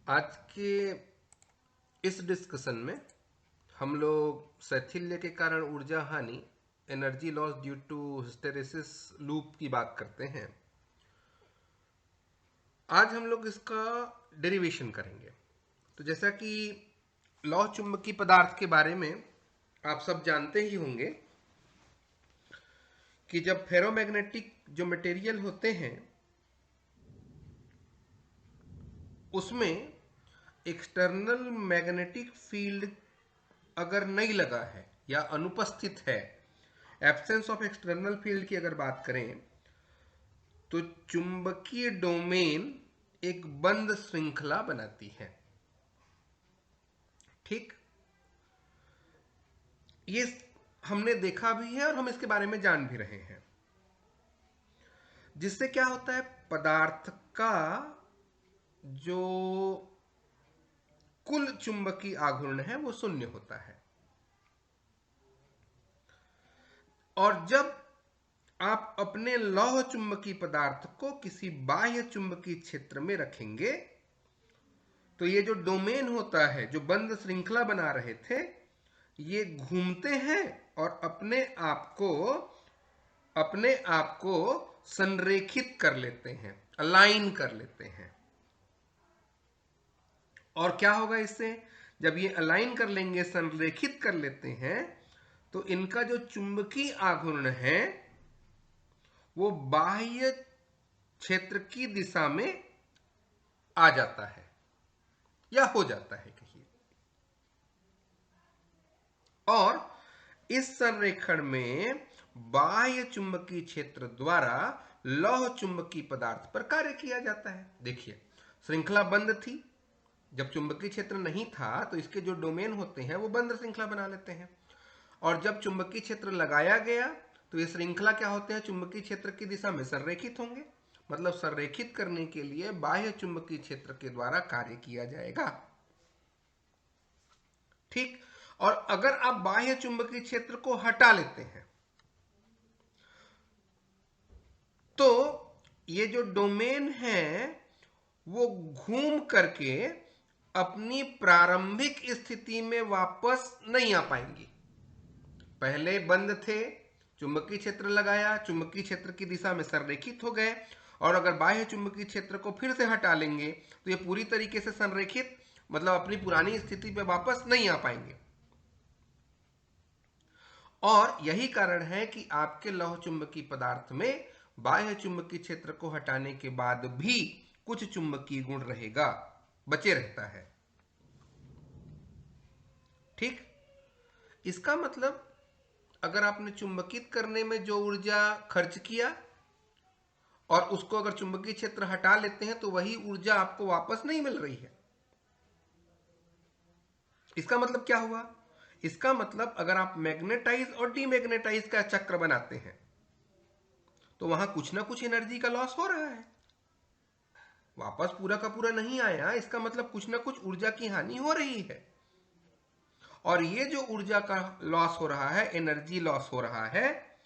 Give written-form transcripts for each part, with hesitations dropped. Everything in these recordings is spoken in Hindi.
आज के इस डिस्कशन में हम लोग शैथिल्य के कारण ऊर्जा हानि energy loss due to hysteresis loop की बात करते हैं। आज हम लोग इसका डेरिवेशन करेंगे। तो जैसा कि लौह चुंबकीय पदार्थ के बारे में आप सब जानते ही होंगे कि जब फेरोमैग्नेटिक जो मटेरियल होते हैं उसमें एक्सटर्नल मैग्नेटिक फील्ड अगर नहीं लगा है या अनुपस्थित है, एब्सेंस ऑफ एक्सटर्नल फील्ड की अगर बात करें तो चुंबकीय डोमेन एक बंद श्रृंखला बनाती है। ठीक, ये हमने देखा भी है और हम इसके बारे में जान भी रहे हैं। जिससे क्या होता है, पदार्थ का जो कुल चुंबकीय आघूर्ण है वो शून्य होता है। और जब आप अपने लौह चुंबकीय पदार्थ को किसी बाह्य चुंबकीय क्षेत्र में रखेंगे तो ये जो डोमेन होता है, जो बंद श्रृंखला बना रहे थे, ये घूमते हैं और अपने आप को संरेखित कर लेते हैं, अलाइन कर लेते हैं। और क्या होगा इससे, जब ये अलाइन कर लेंगे, संरेखित कर लेते हैं, तो इनका जो चुंबकीय आघूर्ण है वो बाह्य क्षेत्र की दिशा में आ जाता है या हो जाता है कहिए। और इस संरेखण में बाह्य चुंबकीय क्षेत्र द्वारा लौह चुंबकीय पदार्थ पर कार्य किया जाता है। देखिए, श्रृंखला बंद थी, जब चुंबकीय क्षेत्र नहीं था तो इसके जो डोमेन होते हैं वो बंद श्रृंखला बना लेते हैं। और जब चुंबकीय क्षेत्र लगाया गया तो ये श्रृंखला क्या होते हैं, चुंबकीय क्षेत्र की दिशा में संरेखित होंगे। मतलब संरेखित करने के लिए बाह्य चुंबकीय क्षेत्र के द्वारा कार्य किया जाएगा। ठीक, और अगर आप बाह्य चुंबकीय क्षेत्र को हटा लेते हैं तो ये जो डोमेन है वो घूम करके अपनी प्रारंभिक स्थिति में वापस नहीं आ पाएंगी। पहले बंद थे, चुंबकीय क्षेत्र लगाया, चुंबकीय क्षेत्र की दिशा में संरेखित हो गए, और अगर बाह्य चुंबकीय क्षेत्र को फिर से हटा लेंगे तो ये पूरी तरीके से संरेखित, मतलब अपनी पुरानी स्थिति पे वापस नहीं आ पाएंगे। और यही कारण है कि आपके लौह चुंबकीय पदार्थ में बाह्य चुंबकीय क्षेत्र को हटाने के बाद भी कुछ चुंबकीय गुण रहेगा, बचे रहता है। ठीक, इसका मतलब अगर आपने चुंबकित करने में जो ऊर्जा खर्च किया और उसको अगर चुंबकीय क्षेत्र हटा लेते हैं तो वही ऊर्जा आपको वापस नहीं मिल रही है। इसका मतलब क्या हुआ, इसका मतलब अगर आप मैग्नेटाइज और डीमैग्नेटाइज का चक्र बनाते हैं तो वहां कुछ ना कुछ एनर्जी का लॉस हो रहा है, वापस पूरा का पूरा नहीं आया। इसका मतलब कुछ ना कुछ ऊर्जा की हानि हो रही है। और ये जो ऊर्जा का लॉस हो रहा है, एनर्जी लॉस हो रहा है,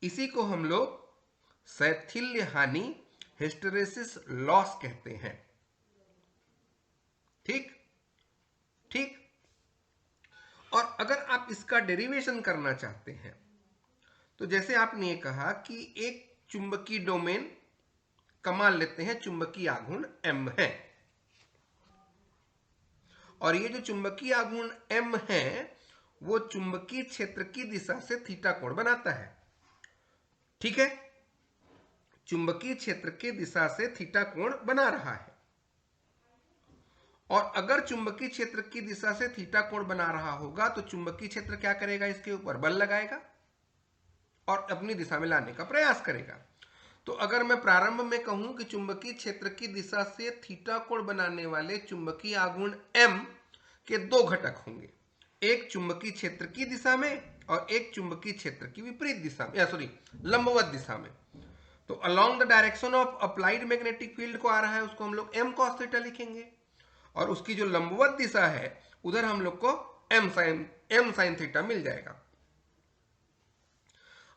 इसी को हम लोग शैथिल्य हानि, हिस्टेरेसिस लॉस कहते हैं। ठीक ठीक, और अगर आप इसका डेरिवेशन करना चाहते हैं तो जैसे आपने ये कहा कि एक चुंबकीय डोमेन का मान लेते हैं चुंबकीय आघूर्ण m है, और ये जो चुंबकीय आघूर्ण m है वो चुंबकीय क्षेत्र की दिशा से थीटा कोण बनाता है। ठीक है, चुंबकीय क्षेत्र की दिशा से थीटा कोण बना रहा है। और अगर चुंबकीय क्षेत्र की दिशा से थीटा कोण बना रहा होगा तो चुंबकीय क्षेत्र क्या करेगा, इसके ऊपर बल लगाएगा और अपनी दिशा में लाने का प्रयास करेगा। तो अगर मैं प्रारंभ में कहूं कि चुंबकीय क्षेत्र की दिशा से थीटा कोण बनाने वाले चुंबकीय आघूर्ण m के दो घटक होंगे, एक चुंबकीय क्षेत्र की दिशा में और एक चुंबकीय क्षेत्र की विपरीत दिशा में, लंबवत दिशा में। तो along the direction of applied magnetic field को आ रहा है, उसको हम लोग m cos थीटा लिखेंगे, और उसकी जो लंबवत दिशा है उधर हम लोग को m sin थीटा मिल जाएगा।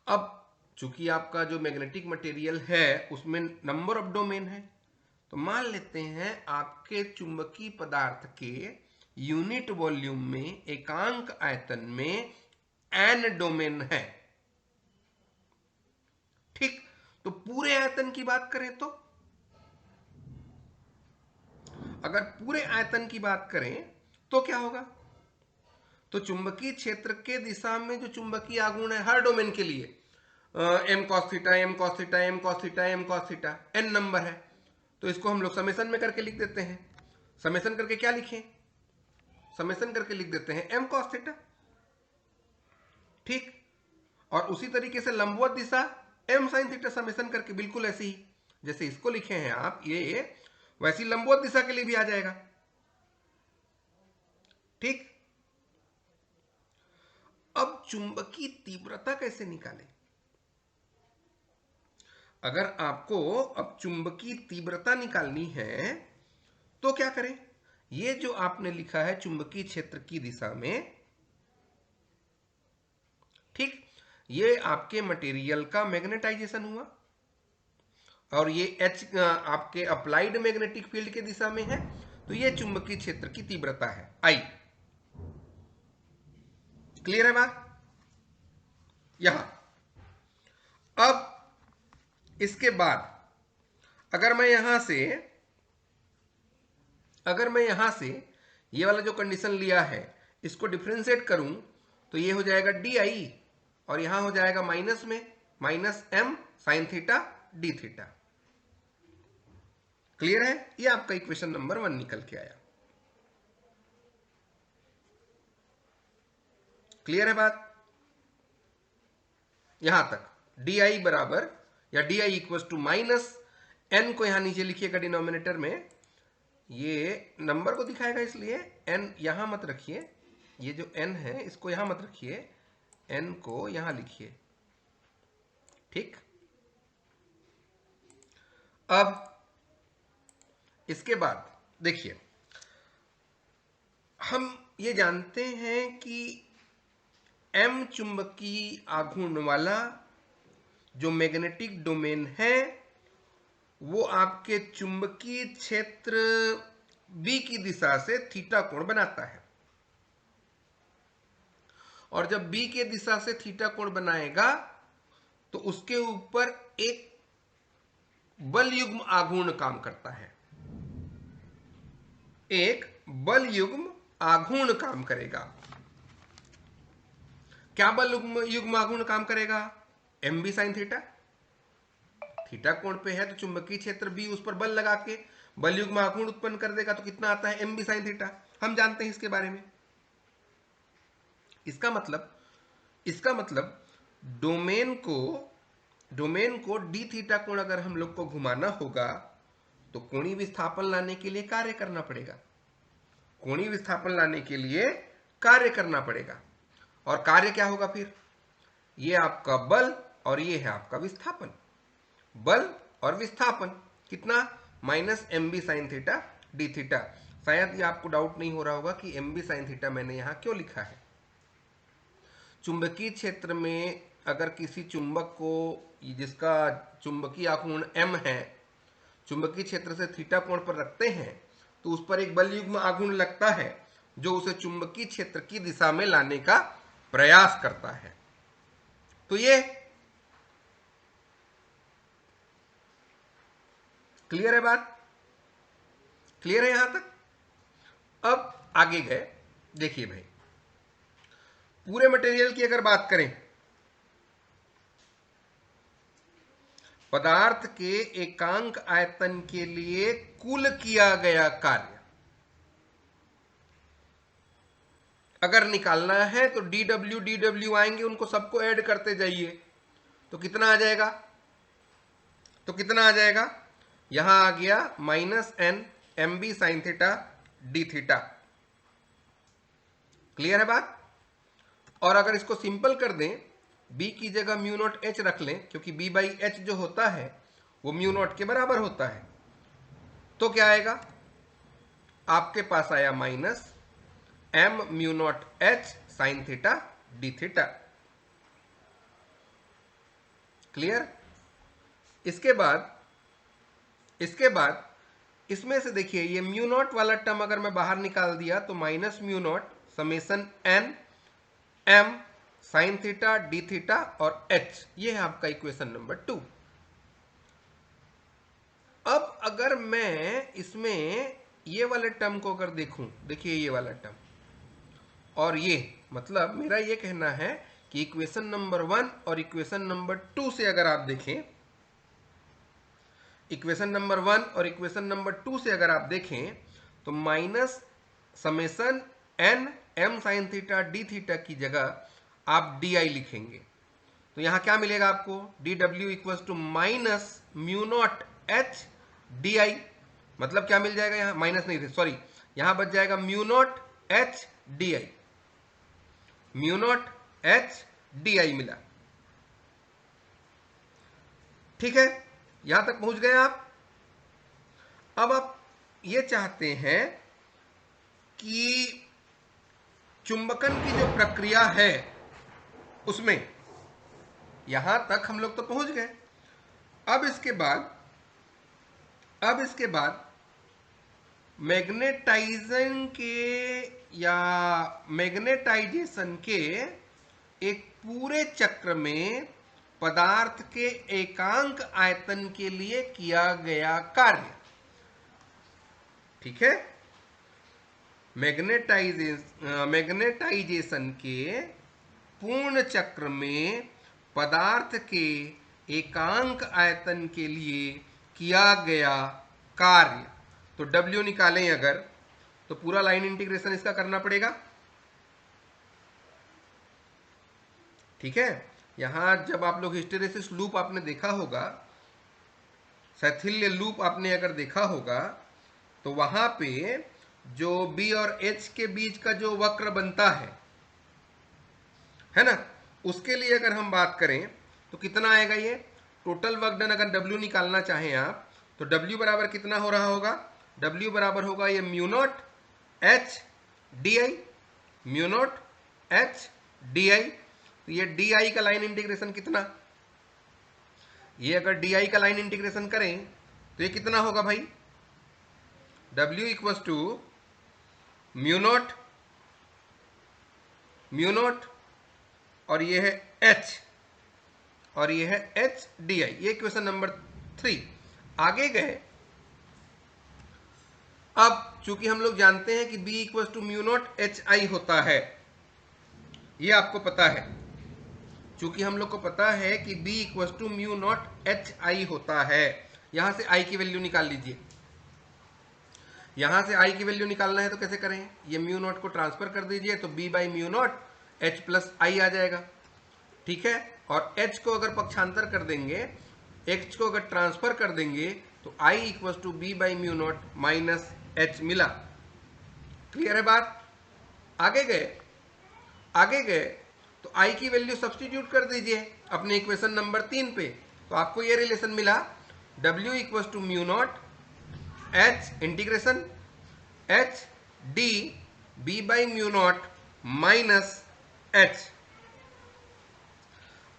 अब चूंकि आपका जो मैग्नेटिक मटेरियल है उसमें नंबर ऑफ डोमेन है, तो मान लेते हैं आपके चुंबकीय पदार्थ के यूनिट वॉल्यूम में, एकांक आयतन में n डोमेन है। ठीक, तो पूरे आयतन की बात करें तो, अगर पूरे आयतन की बात करें तो क्या होगा? तो चुंबकीय क्षेत्र के दिशा में जो चुंबकीय आघूर्ण है हर डोमेन के लिए M cos theta, M cos theta, M cos theta, M cos theta, N number है। तो इसको हम लोग समेसन में करके लिख देते हैं। समेसन करके क्या लिखें? समेसन करके लिख देते हैं एम कॉस थीटा। ठीक, और उसी तरीके से लंबवत दिशा एम साइन थीटा, समेसन करके बिल्कुल ऐसे ही जैसे इसको लिखे हैं आप, ये वैसी लंबवत दिशा के लिए भी आ जाएगा। ठीक, अब चुंबकीय तीव्रता कैसे निकालें? अगर आपको अब चुंबकीय तीव्रता निकालनी है तो क्या करें? ये जो आपने लिखा है चुंबकीय क्षेत्र की दिशा में, ठीक, ये आपके मटेरियल का मैग्नेटाइजेशन हुआ और ये H आपके अप्लाइड मैग्नेटिक फील्ड के दिशा में है, तो ये चुंबकीय क्षेत्र की तीव्रता है I। क्लियर है बात? यहां अब इसके बाद अगर मैं यहां से ये वाला जो कंडीशन लिया है इसको डिफरेंशिएट करूं तो ये हो जाएगा DI और यहां हो जाएगा माइनस में minus M sign theta D theta. Clear है? ये आपका इक्वेशन नंबर 1 निकल के आया। क्लियर है बात? यहां तक DI बराबर या DI equal to minus N को यहां नीचे लिखिएगा डिनोमिनेटर में, ये नंबर को दिखाएगा इसलिए N यहां मत रखिए, ये जो N है इसको यहां मत रखिए, N को यहां लिखिए। ठीक, अब इसके बाद देखिए, हम ये जानते हैं कि M चुंबकीय आघूर्ण वाला जो मैग्नेटिक डोमेन है वो आपके चुंबकीय क्षेत्र B की दिशा से थीटा कोण बनाता है, और जब B के दिशा से थीटा कोण बनाएगा तो उसके ऊपर एक बल युग्म आघूर्ण काम करता है, एक बल युग्म आघूर्ण काम करेगा। क्या बल युग्म आघूर्ण काम करेगा? MB sine theta. थीटा कोण पे है तो चुंबकीय क्षेत्र B उस पर बल लगा के बल युग्म आघूर्ण उत्पन्न कर देगा, तो कितना आता है? MB sine theta. हम जानते हैं इसके बारे में। इसका मतलब डोमेन को डी थीटा कोण अगर हम लोग को घुमाना होगा तो कोणीय विस्थापन लाने के लिए कार्य करना पड़ेगा, कोणीय विस्थापन लाने के लिए कार्य करना पड़ेगा। और कार्य क्या होगा फिर? ये आपका बल और ये है आपका विस्थापन। बल और विस्थापन कितना? Minus MB sign theta D theta. शायद ये आपको डाउट नहीं हो रहा होगा कि MB साइन थीटा मैंने यहां क्यों लिखा है। चुंबकीय क्षेत्र में अगर किसी चुंबक को जिसका चुंबकीय आघूर्ण M है, चुंबकीय क्षेत्र से थीटा कोण पर रखते हैं तो उस पर एक बल युग्म आघूर्ण लगता है जो उसे चुंबकीय क्षेत्र की दिशा में लाने का प्रयास करता है। तो ये क्लियर है बात? क्लियर है यहां तक? अब आगे गए, देखिए भाई, पूरे मटेरियल की अगर बात करें, पदार्थ के एकांक आयतन के लिए कुल किया गया कार्य अगर निकालना है तो dw आएंगे, उनको सबको ऐड करते जाइए तो कितना आ जाएगा? यहां आ गया minus N MB sign theta D theta. Clear है बात? और अगर इसको सिंपल कर दें, B की जगह म्यू नॉट H रख लें, क्योंकि B बाई H जो होता है वो म्यू नॉट के बराबर होता है, तो क्या आएगा? आपके पास आया minus M mu naught H sign theta D theta. Clear? इसके बाद इसमें से देखिए ये म्यू नॉट वाला टर्म अगर मैं बाहर निकाल दिया तो minus mu naught summation N M sine theta D theta और एच, ये है आपका इक्वेशन नंबर 2। अब अगर मैं इसमें ये वाले टर्म को अगर देखूं, देखिए ये वाला टर्म और ये, मतलब मेरा ये कहना है कि इक्वेशन नंबर 1 और इक्वेशन नंबर 2 से अगर आप देखें, इक्वेशन नंबर 1 और इक्वेशन नंबर 2 से अगर आप देखें तो minus summation N M sine theta D theta की जगह आप डी आई लिखेंगे तो यहां क्या मिलेगा आपको, D W equal to minus mu naught H D I, मतलब क्या मिल जाएगा, यहां माइनस नहीं थे सॉरी, यहां बच जाएगा म्यू नॉट एच डी आई, म्यू नॉट एच डी आई मिला। ठीक है, यहां तक पहुंच गए आप। अब आप ये चाहते हैं कि चुंबकन की जो प्रक्रिया है उसमें, यहां तक हम लोग तो पहुंच गए। अब इसके बाद मैग्नेटाइजेशन के या मैग्नेटाइजेशन के एक पूरे चक्र में पदार्थ के एकांक आयतन के लिए किया गया कार्य। ठीक है, मैग्नेटाइजेशन के पूर्ण चक्र में पदार्थ के एकांक आयतन के लिए किया गया कार्य। तो W निकालें अगर, तो पूरा लाइन इंटीग्रेशन इसका करना पड़ेगा। ठीक है, यहां जब आप लोग हिस्टेरेसिस लूप आपने देखा होगा, शैथिल्य लूप आपने अगर देखा होगा, तो वहां पे जो B और H के बीच का जो वक्र बनता है ना, उसके लिए अगर हम बात करें तो कितना आएगा, ये टोटल वर्क डन अगर W निकालना चाहें आप तो W बराबर कितना हो रहा होगा, W बराबर होगा ये म्यू नॉट एच डी आई, म्यू नॉट एच डी आई। तो ये डी आई का लाइन इंटीग्रेशन कितना, ये अगर डी आई का लाइन इंटीग्रेशन करें तो ये कितना होगा भाई, W equals to mu naught और ये है H और ये है एच डी आई। ये क्वेश्चन नंबर 3। आगे गए, अब चूंकि हम लोग जानते हैं कि B equal to mu naught H I होता है, ये आपको पता है, चूंकि हम लोग को पता है कि B equal to mu naught H I होता है। यहां से I की वैल्यू निकाल लीजिए, यहां से I की वैल्यू निकालना है तो कैसे करें, ये म्यू नॉट को ट्रांसफर कर दीजिए तो B by mu naught H plus I आ जाएगा। ठीक है, और H को अगर पक्षांतर कर देंगे, H को अगर ट्रांसफर कर देंगे तो I equal to B by mu naught minus H मिला। क्लियर है बात। आगे गए तो I की वैल्यू सब्सटीट्यूट कर दीजिए अपने इक्वेशन नंबर 3 पे, तो आपको ये रिलेशन मिला, W equal to mu naught H integration H D B by mu naught minus H.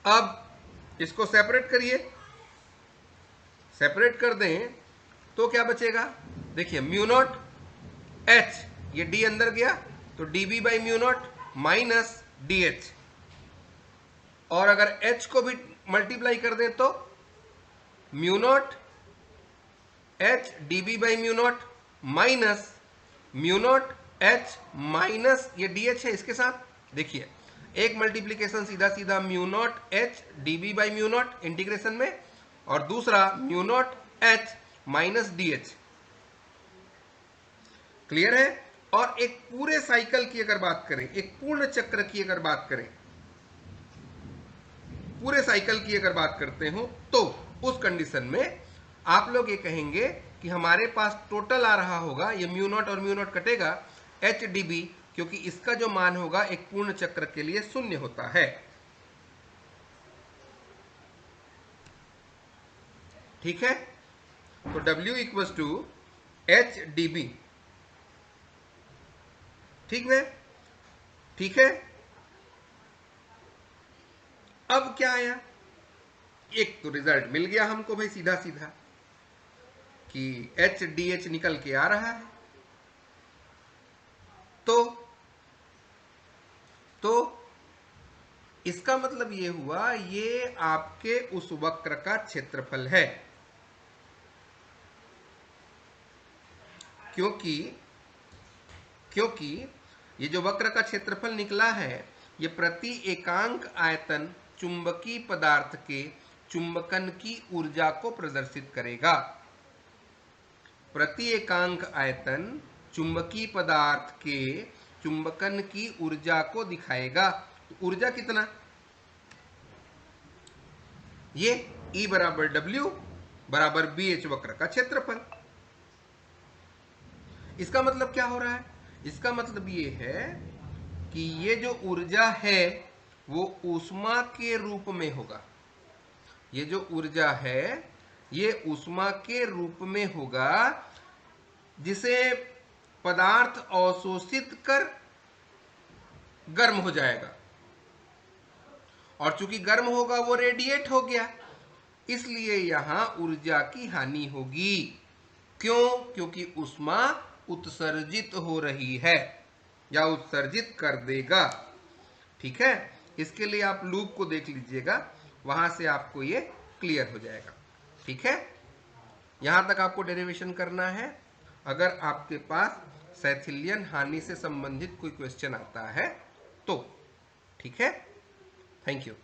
अब इसको सेपरेट करिए, सेपरेट कर दें तो क्या बचेगा, देखिए म्यू नॉट एच, ये डी अंदर गया तो D B by mu naught minus D H, और अगर एच को भी मल्टीप्लाई कर दें तो mu naught H D B by mu naught minus mu naught H minus ये डी एच है, इसके साथ देखिए एक मल्टीप्लीकेशन सीधा सीधा mu naught H D B by mu naught integration में, और दूसरा mu naught H minus D H. Clear है। और एक पूरे साइकिल की अगर बात करें, एक पूर्ण चक्र की अगर बात करें, पूरे साइकिल की अगर बात करते हो तो उस कंडीशन में आप लोग ये कहेंगे कि हमारे पास टोटल आ रहा होगा, ये म्यू नॉट और म्यू नॉट कटेगा, एच डी बी, क्योंकि इसका जो मान होगा एक पूर्ण चक्र के लिए शून्य होता है। ठीक है, तो W equal to H D B. ठीक है, ठीक है। अब क्या आया, एक तो रिजल्ट मिल गया हमको भाई सीधा सीधा कि HDH निकल के आ रहा है। तो इसका मतलब ये हुआ, ये आपके उस वक्र का क्षेत्रफल है, क्योंकि ये जो वक्र का क्षेत्रफल निकला है, ये प्रति एकांक आयतन चुंबकीय पदार्थ के चुंबकन की ऊर्जा को प्रदर्शित करेगा। प्रति एकांक आयतन चुंबकीय पदार्थ के चुंबकन की ऊर्जा को दिखाएगा। तो ऊर्जा कितना? ये E बराबर W बराबर BH वक्र का क्षेत्रफल। इसका मतलब क्या हो रहा है? इसका मतलब ये है कि ये जो ऊर्जा है वो ऊष्मा के रूप में होगा। ये जो ऊर्जा है ये ऊष्मा के रूप में होगा, जिसे पदार्थ अवशोषित कर गर्म हो जाएगा, और चूंकि गर्म होगा वो रेडिएट हो गया, इसलिए यहां ऊर्जा की हानि होगी। क्यों? क्योंकि ऊष्मा उत्सर्जित हो रही है या उत्सर्जित कर देगा। ठीक है, इसके लिए आप लूप को देख लीजिएगा, वहां से आपको ये क्लियर हो जाएगा। ठीक है, यहां तक आपको डेरिवेशन करना है। अगर आपके पास सैथिलियन हानि से संबंधित कोई क्वेश्चन आता है तो। ठीक है, थैंक यू।